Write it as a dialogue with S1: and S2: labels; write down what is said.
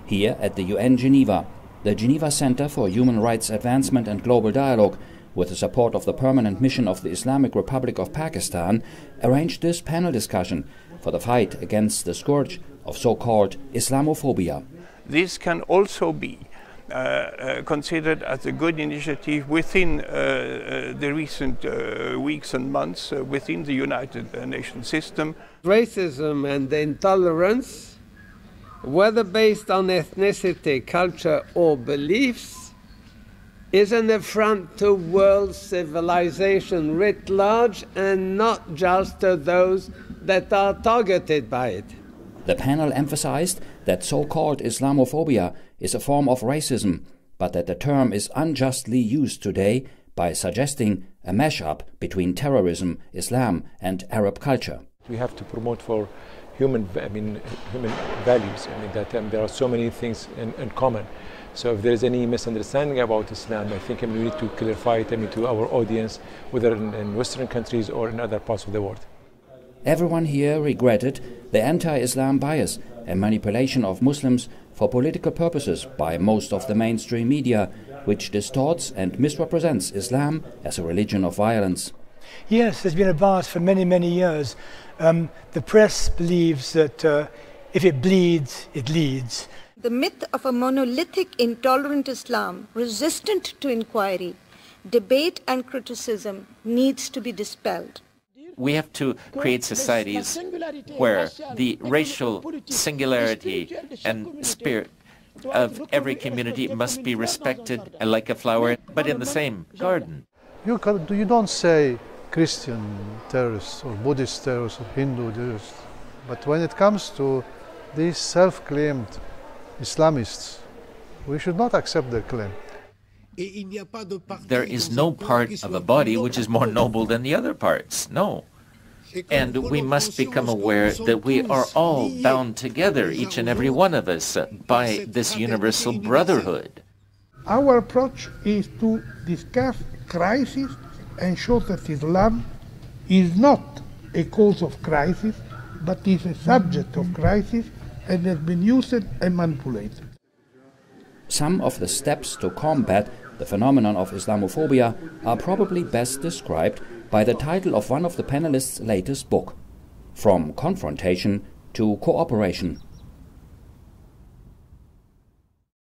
S1: Here at the UN Geneva, the Geneva Center for Human Rights Advancement and Global Dialogue, with the support of the permanent mission of the Islamic Republic of Pakistan, arranged this panel discussion for the fight against the scourge of so-called Islamophobia.
S2: This can also be considered as a good initiative within the recent weeks and months within the United Nations system.
S3: Racism and intolerance, whether based on ethnicity, culture or beliefs, is an affront to world civilization writ large and not just to those that are targeted by it.
S1: The panel emphasized that so-called Islamophobia is a form of racism, but that the term is unjustly used today by suggesting a mash-up between terrorism, Islam and Arab culture.
S4: We have to promote for human values. That there are so many things in common. So if there is any misunderstanding about Islam, I think we need to clarify it to our audience, whether in Western countries or in other parts of the world.
S1: Everyone here regretted the anti-Islam bias and manipulation of Muslims for political purposes by most of the mainstream media, which distorts and misrepresents Islam as a religion of violence.
S5: Yes, there's been a bias for many, many years. The press believes that if it bleeds, it leads.
S6: The myth of a monolithic, intolerant Islam, resistant to inquiry, debate and criticism needs to be dispelled.
S7: We have to create societies where the racial singularity and spirit of every community must be respected like a flower, but in the same garden.
S8: You don't say Christian terrorists or Buddhist terrorists or Hindu terrorists, but when it comes to these self-claimed Islamists, we should not accept their claim.
S7: There is no part of a body which is more noble than the other parts, no. And we must become aware that we are all bound together, each and every one of us, by this universal brotherhood.
S9: Our approach is to discuss crisis and show that Islam is not a cause of crisis, but is a subject of crisis and has been used and manipulated.
S1: Some of the steps to combat the phenomenon of Islamophobia are probably best described by the title of one of the panelists' latest book, From Confrontation to Cooperation.